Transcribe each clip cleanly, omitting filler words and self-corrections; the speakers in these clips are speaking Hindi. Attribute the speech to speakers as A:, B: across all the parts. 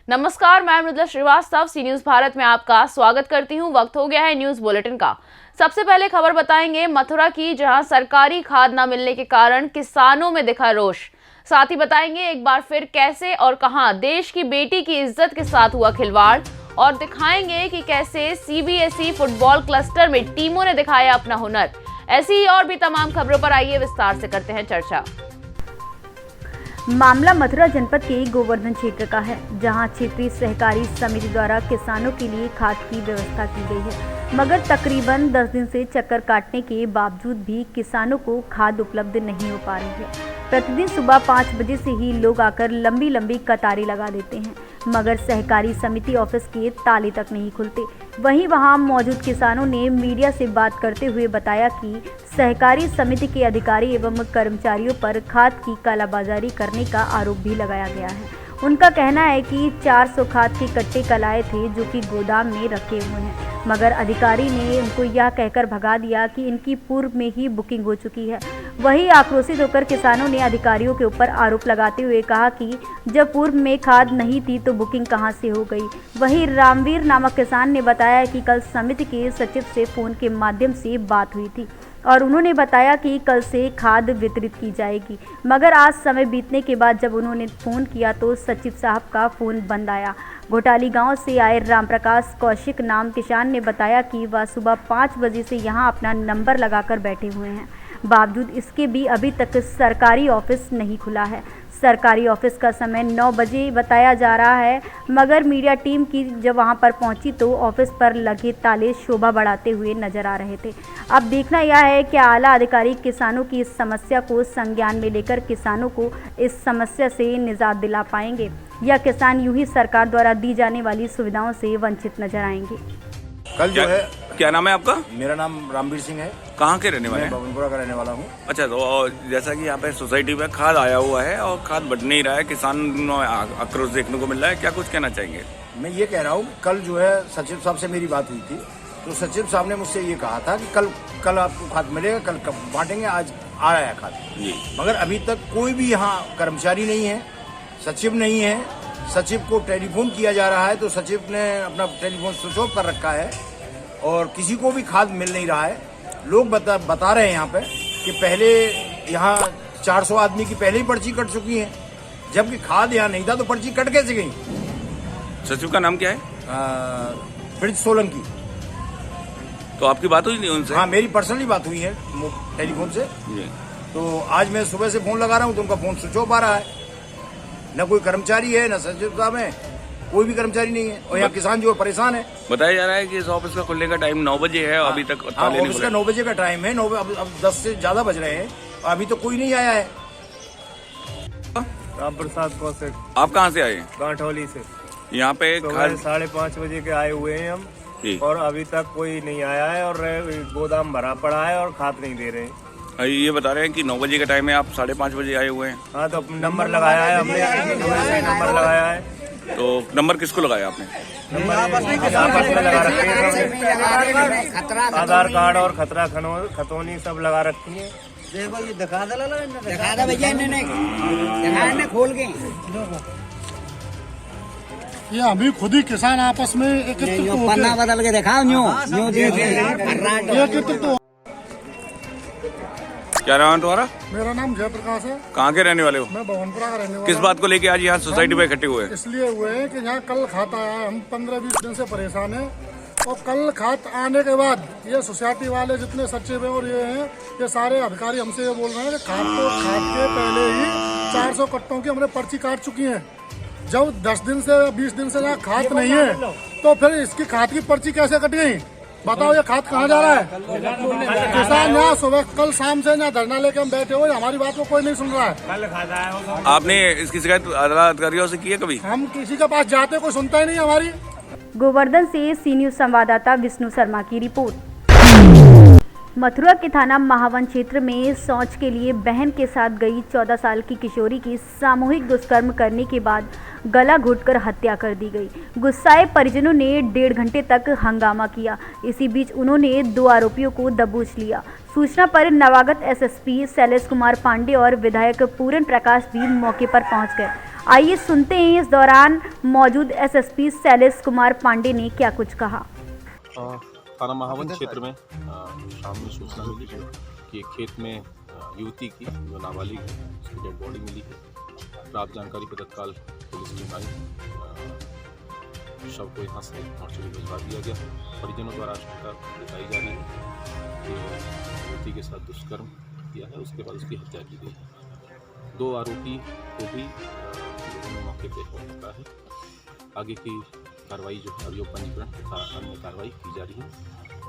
A: नमस्कार, मैं मृदुला श्रीवास्तव सी न्यूज भारत में आपका स्वागत करती हूं। वक्त हो गया है न्यूज बुलेटिन का। सबसे पहले खबर बताएंगे मथुरा की, जहां सरकारी खाद न मिलने के कारण किसानों में दिखा रोष। साथ ही बताएंगे एक बार फिर कैसे और कहां देश की बेटी की इज्जत के साथ हुआ खिलवाड़, और दिखाएंगे कि कैसे सीबीएसई फुटबॉल क्लस्टर में टीमों ने दिखाया अपना हुनर। ऐसी और भी तमाम खबरों पर आइए विस्तार से करते हैं चर्चा।
B: मामला मथुरा जनपद के गोवर्धन क्षेत्र का है, जहां क्षेत्रीय सहकारी समिति द्वारा किसानों के लिए खाद की व्यवस्था की गई है, मगर तकरीबन 10 दिन से चक्कर काटने के बावजूद भी किसानों को खाद उपलब्ध नहीं हो पा रही है। प्रतिदिन सुबह 5 बजे से ही लोग आकर लंबी लंबी कतारें लगा देते हैं, मगर सहकारी समिति ऑफिस के ताले तक नहीं खुलते। वहीं वहां मौजूद किसानों ने मीडिया से बात करते हुए बताया कि सहकारी समिति के अधिकारी एवं कर्मचारियों पर खाद की कालाबाजारी करने का आरोप भी लगाया गया है। उनका कहना है कि 400 खाद के कट्टे कल आए थे, जो कि गोदाम में रखे हुए हैं, मगर अधिकारी ने उनको यह कहकर भगा दिया कि इनकी पूर्व में ही बुकिंग हो चुकी है। वहीं आक्रोशित होकर किसानों ने अधिकारियों के ऊपर आरोप लगाते हुए कहा कि जब पूर्व में खाद नहीं थी तो बुकिंग कहां से हो गई। वहीं रामवीर नामक किसान ने बताया कि कल समिति के सचिव से फोन के माध्यम से बात हुई थी और उन्होंने बताया कि कल से खाद वितरित की जाएगी, मगर आज समय बीतने के बाद जब उन्होंने फ़ोन किया तो सचिव साहब का फ़ोन बंद आया। घोटाली गांव से आए रामप्रकाश कौशिक नाम किसान ने बताया कि वह सुबह 5 बजे से यहां अपना नंबर लगाकर बैठे हुए हैं, बावजूद इसके भी अभी तक सरकारी ऑफिस नहीं खुला है। सरकारी ऑफिस का समय 9 बजे बताया जा रहा है, मगर मीडिया टीम की जब वहां पर पहुंची तो ऑफिस पर लगे ताले शोभा बढ़ाते हुए नजर आ रहे थे। अब देखना यह है कि आला अधिकारी किसानों की इस समस्या को संज्ञान में लेकर किसानों को इस समस्या से निजात दिला पाएंगे, या किसान यूं ही सरकार द्वारा दी जाने वाली सुविधाओं से वंचित नजर आएंगे।
C: कल जो है,
D: क्या नाम है आपका?
C: मेरा नाम रामवीर सिंह है।
D: कहाँ के रहने वाले हैं?
C: मैं भवनपुरा का रहने वाला हूँ।
D: अच्छा, तो जैसा कि यहाँ पे सोसाइटी में खाद आया हुआ है और खाद बढ़ नहीं रहा है, किसान आक्रोश देखने को मिल रहा है, क्या कुछ कहना चाहेंगे?
C: मैं ये कह रहा हूँ, कल जो है सचिव साहब से मेरी बात हुई थी, तो सचिव साहब ने मुझसे ये कहा था कि कल आपको खाद मिलेगा, कल बांटेंगे, आज आ रहा है खाद जी। मगर अभी तक कोई भी यहाँ कर्मचारी नहीं है, सचिव नहीं है। सचिव को टेलीफोन किया जा रहा है तो सचिव ने अपना टेलीफोन स्विच ऑफ कर रखा है और किसी को भी खाद मिल नहीं रहा है। लोग बता रहे हैं यहाँ पे कि पहले यहाँ 400 आदमी की पहले ही पर्ची कट चुकी है, जबकि खाद यहाँ नहीं था तो पर्ची कट कैसे गई?
D: सचिव का नाम क्या है?
C: ब्रिज सोलंकी।
D: तो आपकी बात हुई नहीं उनसे?
C: हाँ, मेरी पर्सनली बात हुई है टेलीफोन से जी। तो आज मैं सुबह से फोन लगा रहा हूँ तो उनका फोन स्विच ऑफ आ रहा है। न कोई कर्मचारी है, न सचिव साहब है, कोई भी कर्मचारी नहीं है और यहाँ किसान जो परेशान है। बताया
D: जा रहा है कि इस ऑफिस का खुलने का टाइम 9 बजे है और अभी तक
C: ऑफिस का 9 बजे का टाइम है। अब 10 से ज्यादा बज रहे हैं और अभी तो कोई नहीं आया है।
E: राम प्रसाद कौशिक।
D: आप कहाँ से आए?
E: गांठौली से।
D: यहाँ पे
E: 5:30 बजे के आए हुए हैं हम, और अभी तक कोई नहीं आया है और गोदाम भरा पड़ा है और खाद नहीं दे रहे हैं।
D: ये बता रहे हैं कि 9 बजे का टाइम है, आप 5:30 बजे आए हुए हैं।
E: हाँ, तो नंबर लगाया है हमने, नंबर लगाया है।
D: तो नंबर किसको लगाया आपने?
E: आपस में लगा रखे हैं, आधार कार्ड और खतरा खतौनी सब लगा रखी है।
F: देखो ये दिखा दे भैया, इन्होंने खोल के
G: ये अभी खुद ही किसान आपस में एकत्रित होकर
F: पन्ना बदल के दिखाओ, न्यू
D: क्या नाम है तुम्हारा?
G: मेरा नाम जयप्रकाश है।
D: कहाँ के रहने वाले हो?
G: मैं भवनपुरा का रहने वाला।
D: किस बात को लेके आज यहाँ सोसाइटी में इकट्ठे हुए?
G: इसलिए हुए हैं कि यहाँ कल खाद आया है, हम 15-20 दिन से परेशान हैं, और कल खाद आने के बाद ये सोसाइटी वाले जितने सचिव हैं और ये हैं, ये सारे अधिकारी हमसे ये बोल रहे हैं कि खाद के पहले ही 400 कट्टों की हमने पर्ची काट चुकी है। जब 10 दिन से 20 दिन से यहाँ खाद नहीं है तो फिर इसकी खाद की पर्ची कैसे कट गई? बताओ, ये खाद कहाँ जा रहा है? किसान यहाँ सुबह कल शाम से यहाँ धरना लेके हम बैठे हुए, हमारी बात को कोई नहीं सुन रहा है।
D: आपने इसकी शिकायत अधिकारियों से की है कभी?
G: हम किसी के पास जाते, कोई सुनता ही नहीं हमारी।
B: गोवर्धन से सी न्यूज संवाददाता विष्णु शर्मा की रिपोर्ट। मथुरा के थाना महावन क्षेत्र में शौच के लिए बहन के साथ गई 14 साल की किशोरी की सामूहिक दुष्कर्म करने के बाद गला घोंटकर हत्या कर दी गई। गुस्साए परिजनों ने 1.5 घंटे तक हंगामा किया। इसी बीच उन्होंने 2 आरोपियों को दबोच लिया। सूचना पर नवागत एसएसपी शैलेश कुमार पांडे और विधायक पूरन प्रकाश भी मौके पर पहुंच गए। आइए सुनते हैं इस दौरान मौजूद एसएसपी शैलेश कुमार पांडे ने क्या कुछ कहा।
H: थाना महावन क्षेत्र में शाम में सूचना मिली कि एक खेत में युवती की जो नाबालिग है उसकी डेड बॉडी मिली है। प्राप्त जानकारी पर तत्काल पुलिस टीम आई, शव को यहाँ से मोर्चरी भिजवा दिया गया। परिजनों द्वारा आशंका जताई जा रही है कि युवती के साथ दुष्कर्म किया है, उसके बाद उसकी हत्या की गई है। 2 आरोपी को भी लोगों ने मौके पर पकड़ा है। आगे की कार्रवाई जो है अभियोग पंजीकरण तथा अन्य कार्रवाई की जा रही है।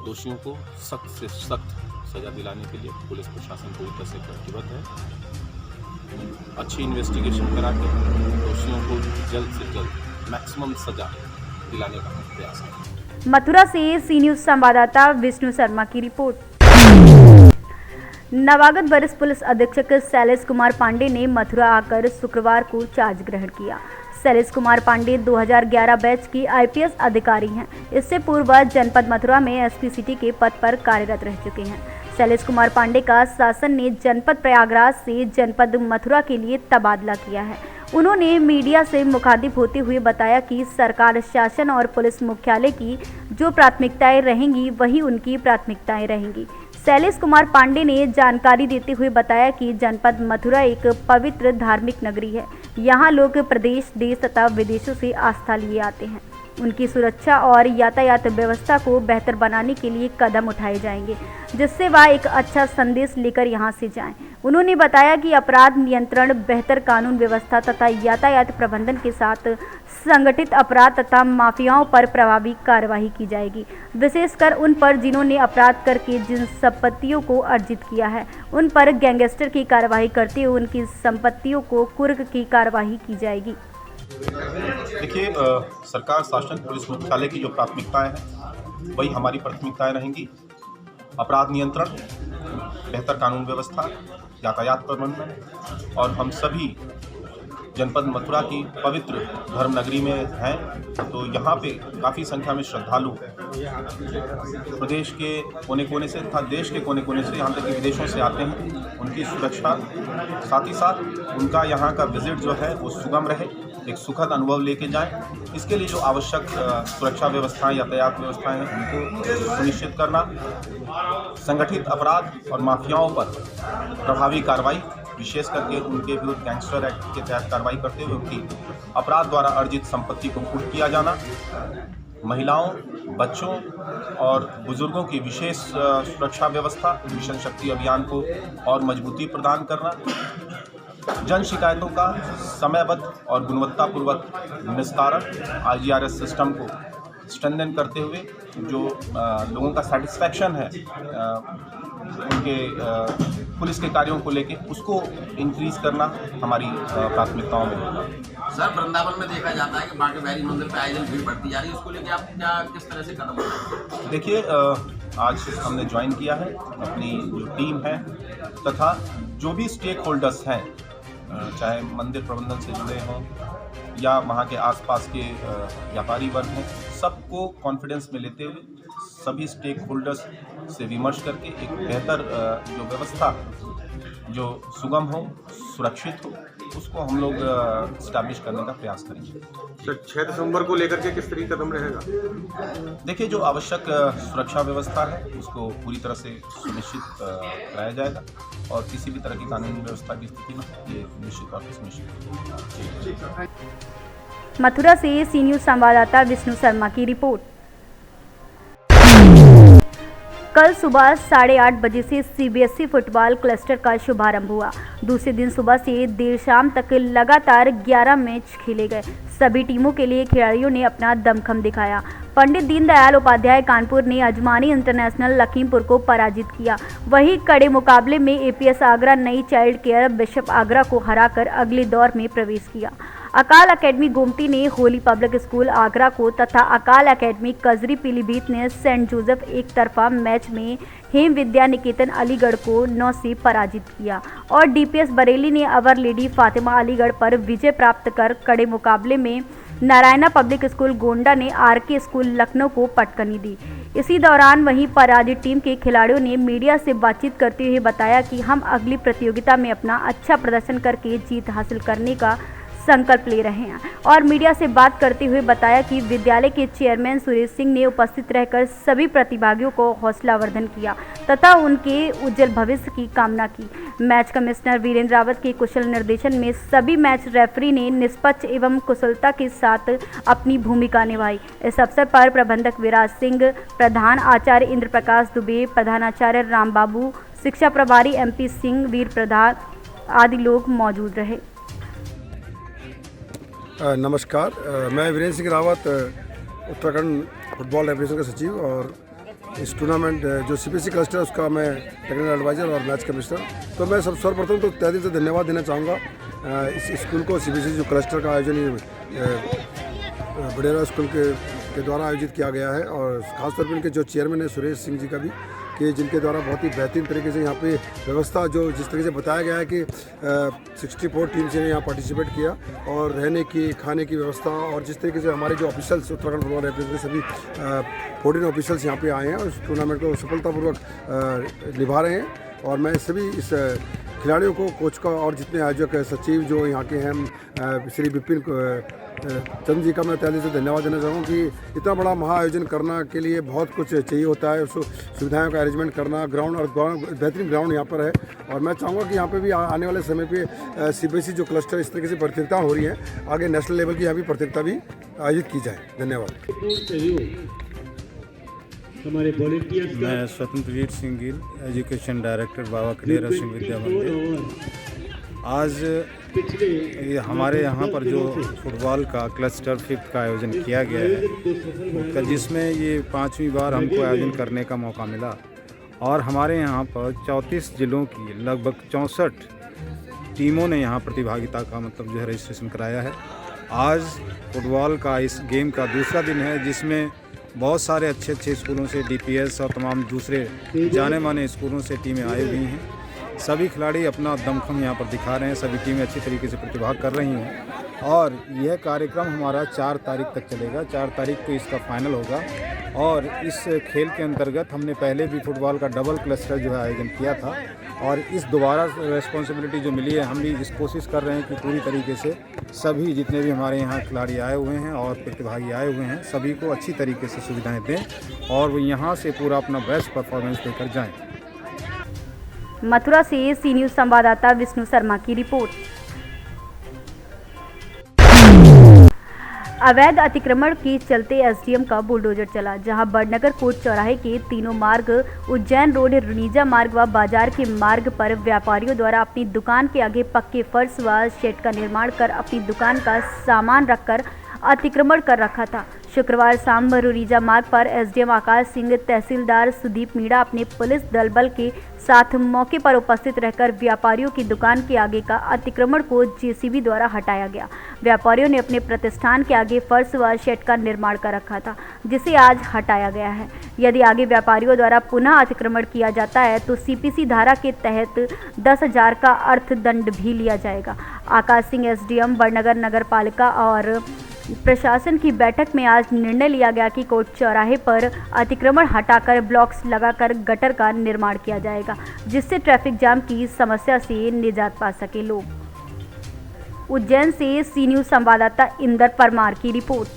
H: दोषियों को सख्त से सख्त सजा दिलाने के लिए पुलिस प्रशासन पूरी तरह से प्रतिबद्ध है। अच्छी इन्वेस्टिगेशन करा के दोषियों को जल्द से जल्द मैक्सिमम सजा दिलाने का प्रयास है।
B: मथुरा से सी न्यूज़ संवाददाता विष्णु शर्मा की रिपोर्ट। नवागत वरिष्ठ पुलिस अधीक्षक शैलेश कुमार पांडे ने मथुरा आकर शुक्रवार को चार्ज ग्रहण किया। शैलेश कुमार पांडे 2011 बैच की आईपीएस अधिकारी हैं। इससे पूर्व जनपद मथुरा में एसपी सिटी के पद पर कार्यरत रह चुके हैं। शैलेश कुमार पांडे का शासन ने जनपद प्रयागराज से जनपद मथुरा के लिए तबादला किया है। उन्होंने मीडिया से मुखातिब होते हुए बताया कि सरकार, शासन और पुलिस मुख्यालय की जो प्राथमिकताएं रहेंगी वही उनकी प्राथमिकताएं रहेंगी। शैलेश कुमार पांडे ने जानकारी देते हुए बताया कि जनपद मथुरा एक पवित्र धार्मिक नगरी है। यहाँ लोग प्रदेश, देश तथा विदेशों से आस्था लिए आते हैं। उनकी सुरक्षा और यातायात व्यवस्था को बेहतर बनाने के लिए कदम उठाए जाएंगे, जिससे वह एक अच्छा संदेश लेकर यहां से जाएं। उन्होंने बताया कि अपराध नियंत्रण, बेहतर कानून व्यवस्था तथा यातायात प्रबंधन के साथ संगठित अपराध तथा माफियाओं पर प्रभावी कार्रवाई की जाएगी। विशेषकर उन पर जिन्होंने अपराध करके जिन संपत्तियों को अर्जित किया है, उन पर गैंगस्टर की कार्रवाई करते हुए उनकी संपत्तियों को कुर्क की कार्रवाई की जाएगी।
H: देखिए, सरकार, शासन, पुलिस मुख्यालय की जो प्राथमिकताएं हैं वही हमारी प्राथमिकताएं रहेंगी। अपराध नियंत्रण, बेहतर कानून व्यवस्था, यातायात प्रबंधन और हम सभी जनपद मथुरा की पवित्र धर्म नगरी में हैं, तो यहाँ पे काफ़ी संख्या में श्रद्धालु प्रदेश के कोने कोने से तथा देश के कोने कोने से, यहाँ तक कि विदेशों से आते हैं। उनकी सुरक्षा, साथ ही साथ उनका यहाँ का विजिट जो है वो सुगम रहे, एक सुखद अनुभव लेके जाएं। इसके लिए जो आवश्यक सुरक्षा व्यवस्थाएं, यातायात व्यवस्थाएं हैं, उनको सुनिश्चित करना, संगठित अपराध और माफियाओं पर प्रभावी कार्रवाई, विशेष करके उनके विरुद्ध गैंगस्टर एक्ट के तहत कार्रवाई करते हुए उनकी अपराध द्वारा अर्जित संपत्ति को कुर्क किया जाना, महिलाओं, बच्चों और बुजुर्गों की विशेष सुरक्षा व्यवस्था, मिशन शक्ति अभियान को और मजबूती प्रदान करना, जन शिकायतों का समयबद्ध और गुणवत्तापूर्वक निस्तारण, IGRS सिस्टम को स्ट्रेंथन करते हुए जो लोगों का सेटिस्फैक्शन है उनके पुलिस के कार्यों को लेके, उसको इंक्रीज करना हमारी प्राथमिकताओं में होगा।
I: सर, वृंदावन में देखा जाता है कि बांके बिहारी मंदिर पे आए दिन भीड़ बढ़ती जा रही है, उसको लेके आप क्या किस तरह से कदम उठाएंगे? देखिए,
H: आज हमने ज्वाइन किया है अपनी जो टीम है तथा जो भी स्टेक होल्डर्स हैं, चाहे मंदिर प्रबंधन से जुड़े हों या वहाँ के आसपास के व्यापारी वर्ग हैं, सबको कॉन्फिडेंस में लेते हुए सभी स्टेक होल्डर्स से विमर्श करके एक बेहतर जो व्यवस्था जो सुगम हो, सुरक्षित हो, उसको हम लोग इस्टेब्लिश करने का प्रयास करेंगे।
J: सर, 6 दिसंबर को लेकर के किस तरीके कदम रहेगा?
H: देखिए, जो आवश्यक सुरक्षा व्यवस्था है उसको पूरी तरह से सुनिश्चित कराया जाएगा और किसी भी तरह की कानूनी व्यवस्था की स्थिति में ये निश्चित तौर पर सुनिश्चित होगा।
B: मथुरा से सी न्यूज़ संवाददाता विष्णु शर्मा की रिपोर्ट। कल सुबह 8:30 बजे से CBSE फुटबॉल क्लस्टर का शुभारंभ हुआ। दूसरे दिन सुबह से देर शाम तक लगातार 11 मैच खेले गए। सभी टीमों के लिए खिलाड़ियों ने अपना दमखम दिखाया। पंडित दीनदयाल उपाध्याय कानपुर ने अजमानी इंटरनेशनल लखीमपुर को पराजित किया। वहीं कड़े मुकाबले में APS आगरा नई चाइल्ड केयर बिशप आगरा को हराकर अगले दौर में प्रवेश किया। अकाल एकेडमी गोमती ने होली पब्लिक स्कूल आगरा को तथा अकाल एकेडमी कजरी पीलीभीत ने सेंट जोसेफ एक तरफा मैच में हेम विद्या निकेतन अलीगढ़ को 9 से पराजित किया और डीपीएस बरेली ने अवर लेडी फातिमा अलीगढ़ पर विजय प्राप्त कर कड़े मुकाबले में नारायणा पब्लिक स्कूल गोंडा ने आरके स्कूल लखनऊ को पटकनी दी। इसी दौरान वहीं पराजित टीम के खिलाड़ियों ने मीडिया से बातचीत करते हुए बताया कि हम अगली प्रतियोगिता में अपना अच्छा प्रदर्शन करके जीत हासिल करने का संकल्प ले रहे हैं और मीडिया से बात करते हुए बताया कि विद्यालय के चेयरमैन सुरेश सिंह ने उपस्थित रहकर सभी प्रतिभागियों को हौसलावर्धन किया तथा उनके उज्जवल भविष्य की कामना की। मैच कमिश्नर वीरेंद्र रावत के कुशल निर्देशन में सभी मैच रेफरी ने निष्पक्ष एवं कुशलता के साथ अपनी भूमिका निभाई। इस अवसर पर प्रबंधक विराज सिंह, प्रधान आचार्य इंद्र प्रकाश दुबे, प्रधानाचार्य राम बाबू, शिक्षा प्रभारी MP सिंह, वीर प्रधान आदि लोग मौजूद रहे।
K: नमस्कार, मैं वीरेंद्र सिंह रावत, उत्तराखंड फुटबॉल एफिलिएशन का सचिव और इस टूर्नामेंट जो CPSE क्लस्टर है उसका मैं टेक्निकल एडवाइज़र और मैच कमिश्नर। तो मैं सर्वप्रथम तो तहे दिल से धन्यवाद देना चाहूँगा इस स्कूल को, CPSE जो क्लस्टर का आयोजन बडेरा स्कूल के द्वारा आयोजित किया गया है और ख़ासतौर पर इनके जो चेयरमैन है सुरेश सिंह जी का भी, कि जिनके द्वारा बहुत ही बेहतरीन तरीके से यहाँ पे व्यवस्था जो जिस तरीके से बताया गया है कि 64 टीम से यहाँ पार्टिसिपेट किया और रहने की खाने की व्यवस्था और जिस तरीके से हमारे जो ऑफिसर्स उत्तराखंड फुटबॉल एफिलिएशन के सभी 14 ऑफिसर्स यहाँ पे आए हैं और इस टूर्नामेंट को सफलतापूर्वक निभा रहे हैं। और मैं सभी इस खिलाड़ियों को, कोच का और जितने आयोजक सचिव जो यहाँ के हैं श्री विपिन चंद जी का मैं तहे दिल से धन्यवाद देना चाहूँगा कि इतना बड़ा महाआयोजन करने के लिए बहुत कुछ चाहिए होता है, सुविधाओं का अरेंजमेंट करना, ग्राउंड और बेहतरीन ग्राउंड यहाँ पर है। और मैं चाहूँगा कि यहाँ पे भी आने वाले समय पे CPSE जो क्लस्टर इस तरीके से प्रतियोगिता हो रही है, आगे नेशनल लेवल की यहाँ भी प्रतियोगिता भी आयोजित की जाए। धन्यवाद।
L: मैं स्वतंत्रवीर सिंह गिल, एजुकेशन डायरेक्टर बाबा खडेरा सिंह विद्या मंदिर। आज हमारे यहाँ पर जो फुटबॉल का क्लस्टर 5th का आयोजन किया गया है, जिसमें ये 5वीं बार हमको आयोजन करने का मौका मिला और हमारे यहाँ पर 34 जिलों की लगभग 64 टीमों ने यहाँ प्रतिभागिता का मतलब जो है रजिस्ट्रेशन कराया है। आज फुटबॉल का इस गेम का दूसरा दिन है जिसमें बहुत सारे अच्छे स्कूलों से DPS और तमाम दूसरे जाने माने स्कूलों से टीमें आई हुई हैं। सभी खिलाड़ी अपना दमखम यहाँ पर दिखा रहे हैं, सभी टीमें अच्छी तरीके से प्रतिभाग कर रही हैं और यह कार्यक्रम हमारा 4 तारीख तक चलेगा। 4 तारीख को इसका फाइनल होगा और इस खेल के अंतर्गत हमने पहले भी फुटबॉल का डबल क्लस्टर जो है आयोजन किया था और इस दोबारा रिस्पॉन्सिबिलिटी जो मिली है, हम भी इस कोशिश कर रहे हैं कि पूरी तरीके से सभी जितने भी हमारे यहाँ खिलाड़ी आए हुए हैं और प्रतिभागी आए हुए हैं, सभी को अच्छी तरीके से सुविधाएँ दें और वो यहाँ से पूरा अपना बेस्ट परफॉर्मेंस देकर जाएँ।
B: मथुरा से सी न्यूज़ संवाददाता विष्णु शर्मा की रिपोर्ट। अवैध अतिक्रमण के चलते SDM का बुलडोजर चला, जहां बड़नगर कोट चौराहे के तीनों मार्ग, उज्जैन रोड, रुनीजा मार्ग व बाजार के मार्ग पर व्यापारियों द्वारा अपनी दुकान के आगे पक्के फर्श व शेड का निर्माण कर अपनी दुकान का सामान रखकर अतिक्रमण कर रखा था। शुक्रवार शाम रुनीजा मार्ग पर SDM आकाश सिंह, तहसीलदार सुदीप मीणा अपने पुलिस दल बल के साथ मौके पर उपस्थित रहकर व्यापारियों की दुकान के आगे का अतिक्रमण को JCB द्वारा हटाया गया। व्यापारियों ने अपने प्रतिष्ठान के आगे फर्श व शेड का निर्माण कर रखा था, जिसे आज हटाया गया है। यदि आगे व्यापारियों द्वारा पुनः अतिक्रमण किया जाता है तो CPC धारा के तहत 10,000 का अर्थदंड भी लिया जाएगा। आकाश सिंह SDM बड़नगर नगर पालिका और प्रशासन की बैठक में आज निर्णय लिया गया कि कोट चौराहे पर अतिक्रमण हटाकर ब्लॉक्स लगाकर गटर का निर्माण किया जाएगा, जिससे ट्रैफिक जाम की समस्या से निजात पा सके लोग। उज्जैन से सी न्यूज़ संवाददाता इंदर परमार की रिपोर्ट।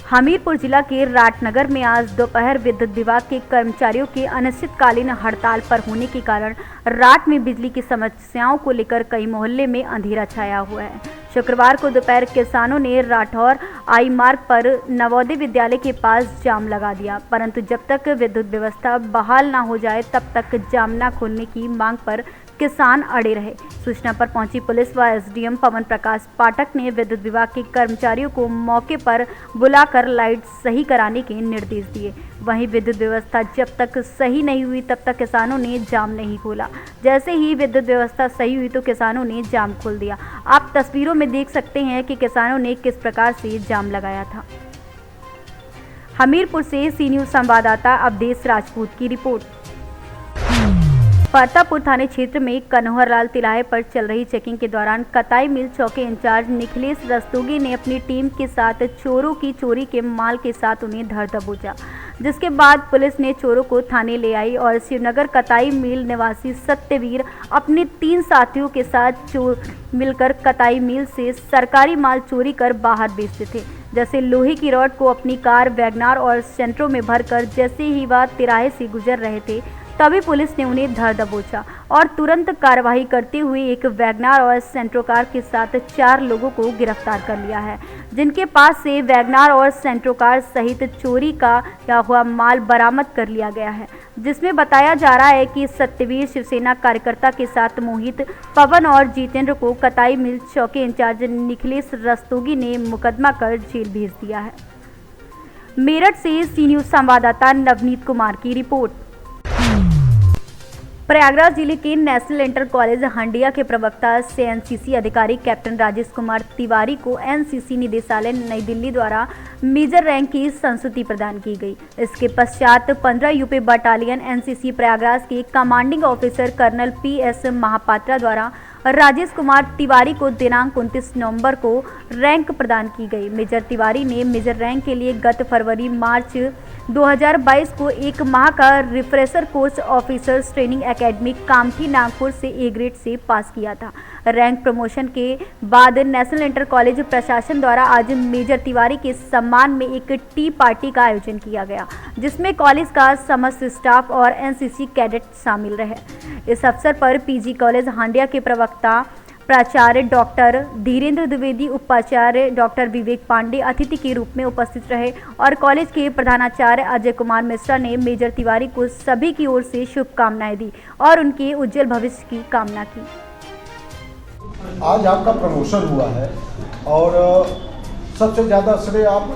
B: हमीरपुर जिला के राटनगर में आज दोपहर विद्युत विभाग के कर्मचारियों के अनिश्चितकालीन हड़ताल पर होने के कारण राट में बिजली की समस्याओं को लेकर कई मोहल्ले में अंधेरा छाया हुआ है। शुक्रवार को दोपहर किसानों ने राठौर आई मार्ग पर नवोदय विद्यालय के पास जाम लगा दिया, परंतु जब तक विद्युत व्यवस्था बहाल न हो जाए तब तक जाम न खोलने की मांग पर किसान अड़े रहे। सूचना पर पहुंची पुलिस व एसडीएम पवन प्रकाश पाठक ने विद्युत विभाग के कर्मचारियों को मौके पर बुलाकर लाइट सही कराने के निर्देश दिए। वहीं विद्युत व्यवस्था जब तक सही नहीं हुई तब तक किसानों ने जाम नहीं खोला। जैसे ही विद्युत व्यवस्था सही हुई तो किसानों ने जाम खोल दिया। आप तस्वीरों में देख सकते हैं कि किसानों ने किस प्रकार से जाम लगाया था। हमीरपुर से सी न्यूज़ संवाददाता अवधेश राजपूत की रिपोर्ट। परतापुर थाने क्षेत्र में कन्हौरलाल तिलाहे पर चल रही चेकिंग के दौरान कताई मिल चौकी इंचार्ज निखिलेश रस्तोगी ने अपनी टीम के साथ चोरों की चोरी के माल के साथ उन्हें धर दबोचा, जिसके बाद पुलिस ने चोरों को थाने ले आई और शिवनगर कताई मिल निवासी सत्यवीर अपने 3 साथियों के साथ मिलकर कताई मिल से सरकारी माल चोरी कर बाहर बेचते थे। जैसे लोहे की रॉड को अपनी कार वैगनार और सेंट्रो में भरकर जैसे ही वह तिराहे से गुजर रहे थे तभी पुलिस ने उन्हें धर दबोचा और तुरंत कार्रवाई करते हुए एक वैगनार और सेंट्रो कार के साथ 4 लोगों को गिरफ्तार कर लिया है, जिनके पास से वैगनार और सेंट्रो कार सहित चोरी का हुआ माल बरामद कर लिया गया है, जिसमें बताया जा रहा है कि सत्यवीर शिवसेना कार्यकर्ता के साथ मोहित, पवन और जितेंद्र को कताई मिल चौकी इंचार्ज निखिलेश रस्तोगी ने मुकदमा कर जेल भेज दिया है। मेरठ से सी न्यूज़ संवाददाता नवनीत कुमार की रिपोर्ट। प्रयागराज जिले के नेशनल इंटर कॉलेज हंडिया के प्रवक्ता से एनसीसी अधिकारी कैप्टन राजेश कुमार तिवारी को एनसीसी निदेशालय नई दिल्ली द्वारा मेजर रैंक की संस्तुति प्रदान की गई। इसके पश्चात 15 यूपी बटालियन एनसीसी प्रयागराज के commanding officer colonel PS Mahapatra द्वारा राजेश कुमार तिवारी को दिनांक 29 नवंबर को रैंक प्रदान की गई। मेजर तिवारी ने मेजर रैंक के लिए गत फरवरी-मार्च 2022 को 1 माह का refresher course officers training academy Kamthi Nagpur से A ग्रेड से पास किया था। रैंक प्रमोशन के बाद नेशनल इंटर कॉलेज प्रशासन द्वारा आज मेजर तिवारी के सम्मान में एक टी पार्टी का आयोजन किया गया, जिसमें कॉलेज का समस्त स्टाफ और एनसीसी कैडेट शामिल रहे। इस अवसर पर पीजी कॉलेज हांडिया के प्रवक्ता प्राचार्य डॉक्टर धीरेन्द्र द्विवेदी, उपाचार्य डॉक्टर विवेक पांडे अतिथि के रूप में उपस्थित रहे और कॉलेज के प्रधानाचार्य अजय कुमार मिश्रा ने मेजर तिवारी को सभी की ओर से शुभकामनाएं दी और उनके उज्जवल भविष्य की कामना की।
M: आज आपका प्रमोशन हुआ है और सबसे ज़्यादा श्रेय आप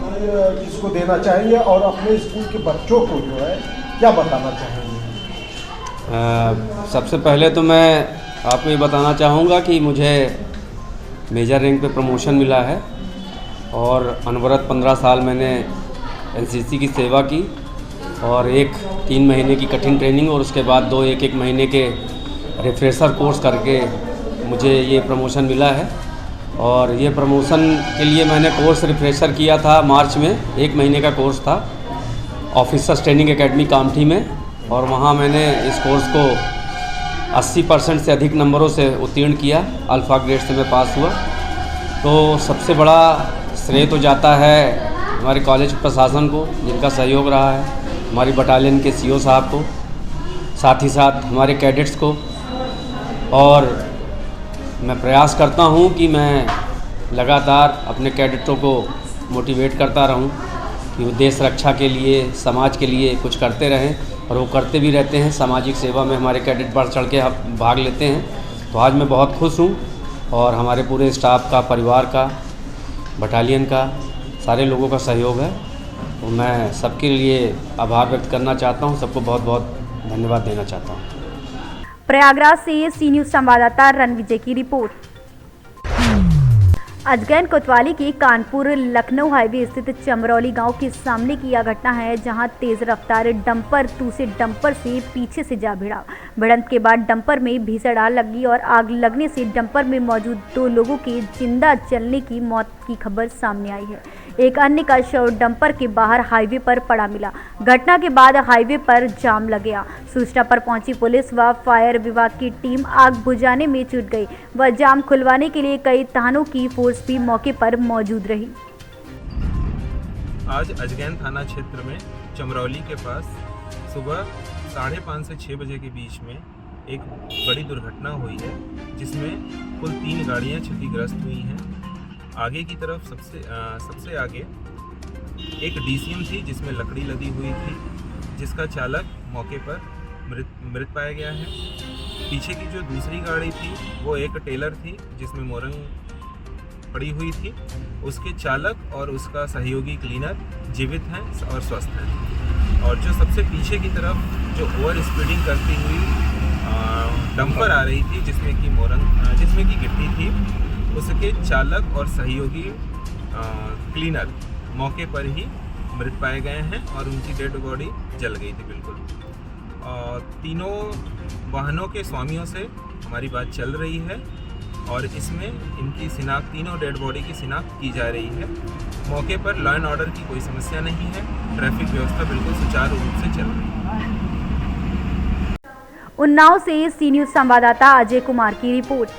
M: किसको देना चाहेंगे और अपने स्कूल के बच्चों को जो है क्या बताना चाहेंगे?
N: सबसे पहले तो मैं आपको ये बताना चाहूँगा कि मुझे मेजर रैंक पे प्रमोशन मिला है और अनवरत 15 साल मैंने एनसीसी की सेवा की और 3 महीने की कठिन ट्रेनिंग और उसके बाद 2 1 महीने के रिफ्रेशर कोर्स करके मुझे ये प्रमोशन मिला है। और ये प्रमोशन के लिए मैंने कोर्स रिफ्रेशर किया था मार्च में, 1 महीने का कोर्स था ऑफिसर्स ट्रेनिंग एकेडमी कामठी में, और वहाँ मैंने इस कोर्स को 80% से अधिक नंबरों से उत्तीर्ण किया। अल्फ़ा ग्रेड से मैं पास हुआ। तो सबसे बड़ा श्रेय तो जाता है हमारे कॉलेज प्रशासन को, जिनका सहयोग रहा है, हमारी बटालियन के CO साहब को, साथ ही साथ हमारे कैडेट्स को। और मैं प्रयास करता हूं कि मैं लगातार अपने कैडेटों को मोटिवेट करता रहूं कि वो देश रक्षा के लिए, समाज के लिए कुछ करते रहें, और वो करते भी रहते हैं। सामाजिक सेवा में हमारे कैडेट बढ़ चढ़ के भाग लेते हैं। तो आज मैं बहुत खुश हूँ और हमारे पूरे स्टाफ का, परिवार का, बटालियन का, सारे लोगों का सहयोग है। तो मैं सबके लिए आभार व्यक्त करना चाहता हूँ, सबको बहुत बहुत धन्यवाद देना चाहता हूँ।
B: प्रयागराज से सी न्यूज़ संवाददाता रणविजय की रिपोर्ट। अजगैन कोतवाली के कानपुर लखनऊ हाईवे स्थित चमरौली गांव के सामने की यह घटना है, जहां तेज रफ्तार डंपर दूसरे डंपर से पीछे से जा भिड़ा। भिड़ंत के बाद डंपर में भीषण आग लगी और आग लगने से डंपर में मौजूद 2 लोगों के जिंदा जलने की मौत की खबर सामने आई है। एक अन्य का शव डंपर के बाहर हाईवे पर पड़ा मिला। घटना के बाद हाईवे पर जाम लग गया। सूचना पर पहुंची पुलिस व फायर विभाग की टीम आग बुझाने में जुट गई व जाम खुलवाने के लिए कई थानों की फोर्स भी मौके पर मौजूद रही।
J: आज अजगैन थाना क्षेत्र में चमरौली के पास सुबह 5:30 से 6 बजे के बीच में एक बड़ी दुर्घटना हुई है, जिसमें कुल 3 गाड़ियां क्षतिग्रस्त हुई हैं। आगे की तरफ सबसे आगे एक DCM थी, जिसमें लकड़ी लदी हुई थी, जिसका चालक मौके पर मृत पाया गया है। पीछे की जो दूसरी गाड़ी थी वो एक टेलर थी जिसमें मोरंग पड़ी हुई थी। उसके चालक और उसका सहयोगी क्लीनर जीवित हैं और स्वस्थ हैं। और जो सबसे पीछे की तरफ जो ओवर स्पीडिंग करती हुई डंपर आ रही थी जिसमें की गिट्टी थी, उसके चालक और सहयोगी क्लीनर मौके पर ही मृत पाए गए हैं और उनकी डेड बॉडी जल गई थी बिल्कुल। तीनों वाहनों के स्वामियों से हमारी बात चल रही है और इसमें इनकी शिनाख्त, तीनों डेड बॉडी की शिनाख्त की जा रही है। मौके पर लॉ एंड ऑर्डर की कोई समस्या नहीं है, ट्रैफिक व्यवस्था बिल्कुल सुचारू रूप से चल रही है।
B: उन्नाव से सी न्यूज संवाददाता अजय कुमार की रिपोर्ट।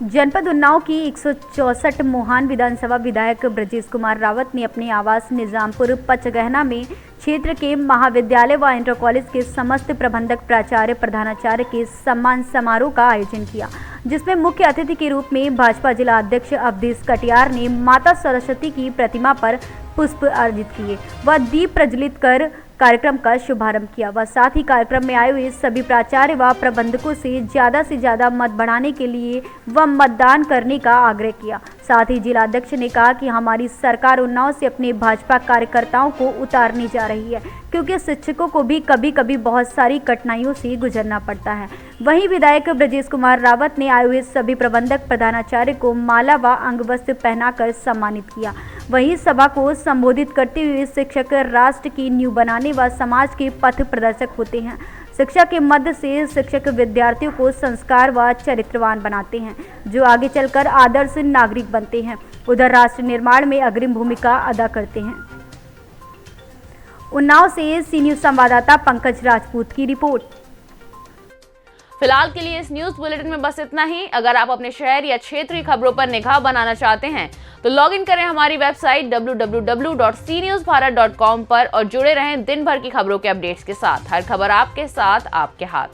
B: जनपद उन्नाव की 164 मोहान विधानसभा विधायक ब्रजेश कुमार रावत ने अपने आवास निजामपुर पचगहना में क्षेत्र के महाविद्यालय व इंटर कॉलेज के समस्त प्रबंधक, प्राचार्य, प्रधानाचार्य के सम्मान समारोह का आयोजन किया, जिसमें मुख्य अतिथि के रूप में भाजपा जिला अध्यक्ष अवधेश कटियार ने माता सरस्वती की प्रतिमा पर पुष्प अर्पित किए व दीप प्रज्वलित कर कार्यक्रम का शुभारंभ किया व साथ ही कार्यक्रम में आए हुए सभी प्राचार्य व प्रबंधकों से ज्यादा मत बढ़ाने के लिए व मतदान करने का आग्रह किया। साथ ही जिलाध्यक्ष ने कहा कि हमारी सरकार उन्नाव से अपने भाजपा कार्यकर्ताओं को उतारने जा रही है, क्योंकि शिक्षकों को भी कभी कभी बहुत सारी कठिनाइयों से गुजरना पड़ता है। वहीं विधायक ब्रजेश कुमार रावत ने आए हुए सभी प्रबंधक, प्रधानाचार्य को माला व अंगवस्त्र पहनाकर सम्मानित किया। वहीं सभा को संबोधित करते हुए शिक्षक राष्ट्र की नींव बनाने व समाज के पथ प्रदर्शक होते हैं। शिक्षा के मध्य से शिक्षक विद्यार्थियों को संस्कार व चरित्रवान बनाते हैं, जो आगे चलकर आदर्श नागरिक बनते हैं, उधर राष्ट्र निर्माण में अग्रिम भूमिका अदा करते हैं। उन्नाव से सी न्यूज संवाददाता पंकज राजपूत की रिपोर्ट।
A: फिलहाल के लिए इस न्यूज बुलेटिन में बस इतना ही। अगर आप अपने शहर या क्षेत्र की खबरों पर निगाह बनाना चाहते हैं तो लॉग इन करें हमारी वेबसाइट www.cnewsbharat.com पर और जुड़े रहें दिन भर की खबरों के अपडेट्स के साथ। हर खबर आपके साथ, आपके हाथ।